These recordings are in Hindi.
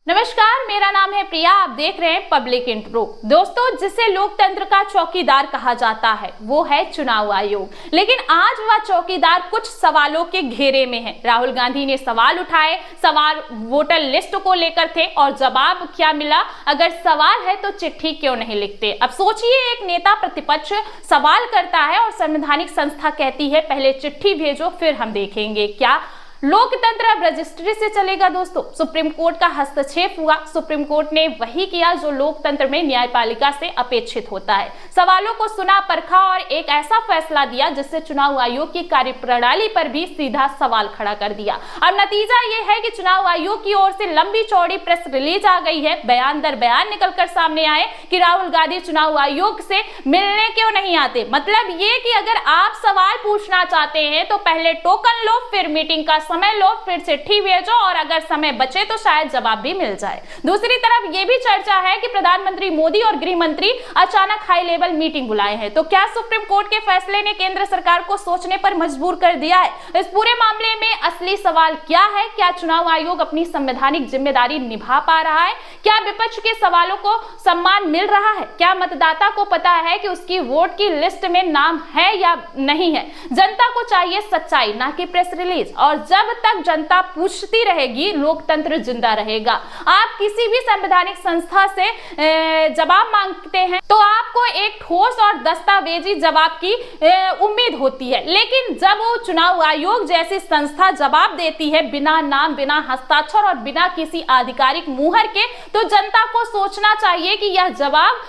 नमस्कार, मेरा नाम है प्रिया। आप देख रहे हैं पब्लिक इंट्रो। दोस्तों, जिसे लोकतंत्र का चौकीदार कहा जाता है वो है चुनाव आयोग, लेकिन आज वह चौकीदार कुछ सवालों के घेरे में है। राहुल गांधी ने सवाल उठाए, सवाल वोटर लिस्ट को लेकर थे और जवाब क्या मिला? अगर सवाल है तो चिट्ठी क्यों नहीं लिखते? अब सोचिए, एक नेता प्रतिपक्ष सवाल करता है और संवैधानिक संस्था कहती है पहले चिट्ठी भेजो फिर हम देखेंगे। क्या लोकतंत्र अब रजिस्ट्री से चलेगा? दोस्तों, सुप्रीम कोर्ट का हस्तक्षेप हुआ। सुप्रीम कोर्ट ने वही किया जो लोकतंत्र में न्यायपालिका से अपेक्षित होता है। सवालों को सुना, परखा और एक ऐसा फैसला दिया जिससे चुनाव आयोग की कार्यप्रणाली पर भी सीधा सवाल खड़ा कर दिया। अब नतीजा यह है कि चुनाव आयोग की ओर से लंबी चौड़ी प्रेस रिलीज आ गई है। बयान दर बयान निकलकर सामने आए कि राहुल गांधी चुनाव आयोग से मिलने क्यों नहीं आते। मतलब ये कि अगर आप सवाल पूछना चाहते हैं तो पहले टोकन लो, फिर मीटिंग का समय लो, फिर चिट्ठी भेजो और अगर समय बचे तो शायद जवाब भी मिल जाए। दूसरी तरफ यह भी चर्चा है कि प्रधानमंत्री मोदी और गृह मंत्री अचानक हाई लेवल मीटिंग बुलाए हैं। तो क्या सुप्रीम कोर्ट के फैसले ने केंद्र सरकार को सोचने पर मजबूर कर दिया है? इस पूरे मामले में असली सवाल क्या है? क्या चुनाव आयोग अपनी संवैधानिक जिम्मेदारी निभा पा रहा है? क्या विपक्ष के सवालों को सम्मान मिल रहा है? क्या मतदाता को पता है कि उसकी वोट की लिस्ट में नाम है या नहीं है? जनता को चाहिए सच्चाई, ना कि प्रेस रिलीज। और जब तक जनता पूछती रहेगी, लोकतंत्र जिंदा रहेगा। आप किसी भी संवैधानिक संस्था से जवाब मांगते हैं तो आपको एक ठोस और दस्तावेजी जवाब की उम्मीद होती है, लेकिन जब वो चुनाव आयोग जैसी संस्था जवाब देती है बिना नाम, बिना हस्ताक्षर और बिना किसी आधिकारिक मुहर के, तो जनता को सोचना चाहिए कि यह जवाब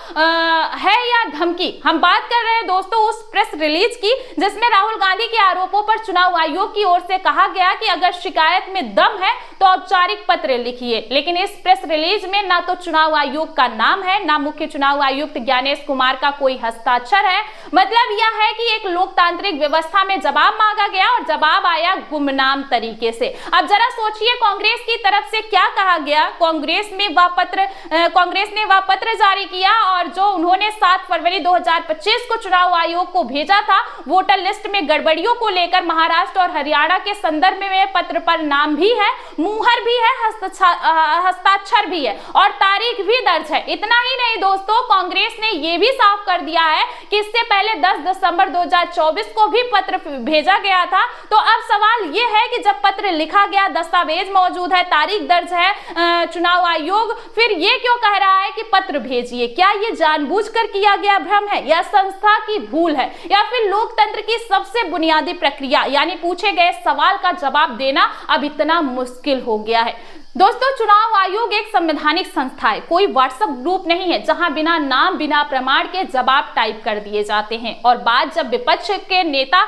है या धमकी। हम बात कर रहे हैं दोस्तों उस प्रेस रिलीज की जिसमें राहुल गांधी के आरोपों पर चुनाव आयोग की ओर से कहा गया कि अगर शिकायत में दम है तो औपचारिक पत्र लिखिए। लेकिन इस प्रेस रिलीज में ना तो चुनाव आयोग का नाम है, ना मुख्य चुनाव आयुक्त ज्ञानेश कुमार का कोई हस्ताक्षर है। मतलब यह है कि एक लोकतांत्रिक व्यवस्था में जवाब मांगा गया और जवाब आया गुमनाम तरीके से। अब जरा सोचिए, कांग्रेस की तरफ से क्या कहा गया। कांग्रेस ने वह पत्र जारी किया और जो उन्होंने 7 फरवरी 2025 को चुनाव आयोग को भेजा था, वोटर लिस्ट में गड़बड़ियों को लेकर महाराष्ट्र और हरियाणा के संदर्भ में पत्र पर नाम भी है, मुहर भी है, हस्ताक्षर भी है और तारीख भी दर्ज है। इतना ही नहीं दोस्तों, कांग्रेस ने यह भी साफ कर दिया है कि इससे पहले 10 दिसंबर 2024 को भी पत्र भेजा गया था। तो अब सवाल यह है कि जब पत्र लिखा गया, दस्तावेज मौजूद है, तारीख दर्ज है, चुनाव आयोग फिर ये क्यों कह रहा है कि पत्र भेजिए? क्या ये जानबूझकर किया गया भ्रम है या संस्था की भूल है या फिर लोकतंत्र की सबसे बुनियादी प्रक्रिया यानी पूछे गए सवाल का जवाब देना अब इतना मुश्किल हो गया है? दोस्तों, चुनाव आयोग एक संवैधानिक संस्था है, कोई व्हाट्सएप ग्रुप नहीं है जहां बिना नाम, बिना प्रमाण के जवाब टाइप कर दिए जाते हैं। और बात जब विपक्ष के नेता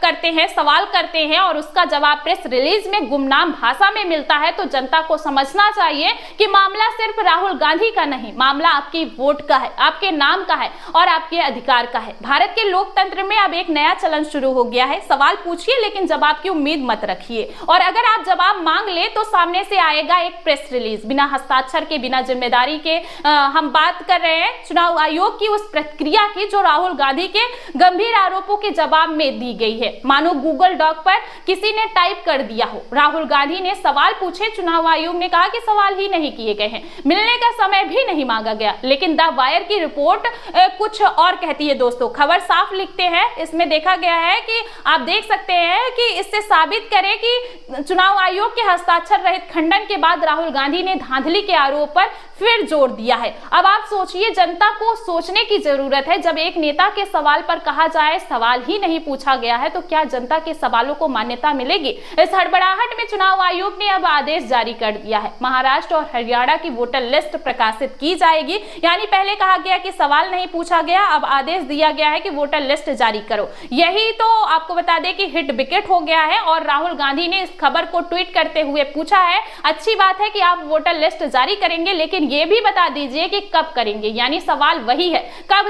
करते हैं, सवाल करते हैं और उसका जवाब प्रेस रिलीज में गुमनाम भाषा में मिलता है, तो जनता को समझना चाहिए कि मामला सिर्फ राहुल गांधी का नहीं, मामला आपकी वोट का है, आपके नाम का है और आपके अधिकार का है। भारत के लोकतंत्र में अब एक नया चलन शुरू हो गया है, सवाल पूछिए लेकिन जवाब की उम्मीद मत रखिए। और अगर आप जवाब मांग ले तो सामने से आएगा एक प्रेस रिलीज, बिना हस्ताक्षर के, बिना जिम्मेदारी के। हम बात कर रहे हैं चुनाव आयोग की उस प्रक्रिया की जो राहुल गांधी के गंभीर आरोपों के जवाब में दी गई है। मानो गूगल डॉक पर किसी ने टाइप कर दिया हो। राहुल गांधी ने सवाल पूछे, चुनाव आयोग ने कहा कि सवाल ही नहीं किए गए हैं, मिलने का समय भी नहीं मांगा गया। लेकिन द वायर की रिपोर्ट कुछ और कहती है। दोस्तों, खबर साफ लिखते हैं, इसमें देखा गया है कि आप देख सकते हैं कि इससे साबित करें कि चुनाव आयोग के हस्ताक्षर रहित खंडन के बाद राहुल गांधी ने धांधली के आरोप पर फिर जोर दिया है। अब आप सोचिए, जनता को सोचने की जरूरत है। जब एक नेता के सवाल पर कहा जाए सवाल ही नहीं पूछा गया है तो क्या जनता के सवालों को मान्यता मिलेगी? इस हड़बड़ाहट में चुनाव आयोग ने अब आदेश जारी कर दिया है। महाराष्ट्र और हरियाणा की वोटर लिस्ट प्रकाशित की जाएगी। यानी पहले कहा गया कि सवाल नहीं पूछा गया, अब आदेश दिया गया है कि वोटर लिस्ट जारी करो। यही तो आपको बता दें कि हिट विकेट हो गया है और राहुल गांधी ने इस खबर को ट्वीट करते हुए पूछा है, अच्छी बात है कि आप वोटर लिस्ट जारी करेंगे, लेकिन ये भी बता दीजिए कि कब करेंगे। यानी सवाल वही है, कब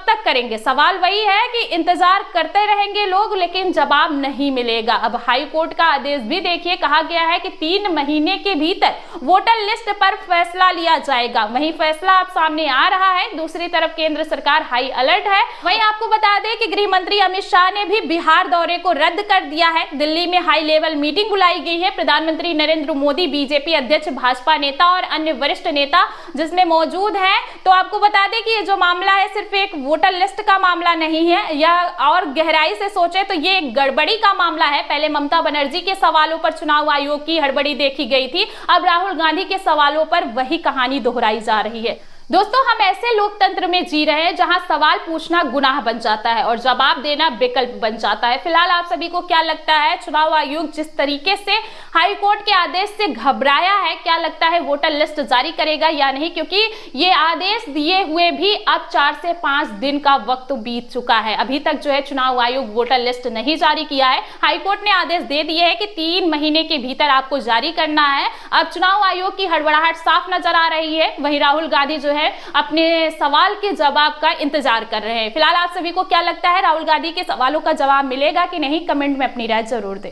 तक करेंगे? सवाल वही है कि इंतजार करते रहेंगे लोग लेकिन जवाब नहीं मिलेगा। अब हाई कोर्ट का आदेश भी देखिए, कहा गया है कि 3 महीने के भीतर वोटर लिस्ट पर फैसला लिया जाएगा। वही फैसला अब सामने आ रहा है। दूसरी तरफ केंद्र सरकार हाई अलर्ट है। वहीं आपको बता दें कि गृह मंत्री अमित शाह ने भी बिहार दौरे को रद्द कर दिया है। दिल्ली में हाई लेवल मीटिंग बुलाई गई है। प्रधानमंत्री प्रधानमंत्री नरेंद्र मोदी, बीजेपी अध्यक्ष, भाजपा नेता और अन्य वरिष्ठ नेता जिसमें मौजूद हैं। तो आपको बता दें कि ये जो मामला है सिर्फ एक वोटर लिस्ट का मामला नहीं है, या और गहराई से सोचे तो ये एक गड़बड़ी का मामला है। पहले ममता बनर्जी के सवालों पर चुनाव आयोग की हड़बड़ी देखी गई थी, अब राहुल गांधी के सवालों पर वही कहानी दोहराई जा रही है। दोस्तों, हम ऐसे लोकतंत्र में जी रहे हैं जहां सवाल पूछना गुनाह बन जाता है और जवाब देना विकल्प बन जाता है। फिलहाल आप सभी को क्या लगता है, चुनाव आयोग जिस तरीके से हाई कोर्ट के आदेश से घबराया है, क्या लगता है वोटर लिस्ट जारी करेगा या नहीं? क्योंकि ये आदेश दिए हुए भी अब 4 से 5 दिन का वक्त बीत चुका है, अभी तक जो है चुनाव आयोग वोटर लिस्ट नहीं जारी किया है। हाईकोर्ट ने आदेश दे दिए है कि 3 महीने के भीतर आपको जारी करना है। अब चुनाव आयोग की हड़बड़ाहट साफ नजर आ रही है। वहीं राहुल गांधी जो है अपने सवाल के जवाब का इंतजार कर रहे हैं। फिलहाल आप सभी को क्या लगता है, राहुल गांधी के सवालों का जवाब मिलेगा कि नहीं? कमेंट में अपनी राय जरूर दें।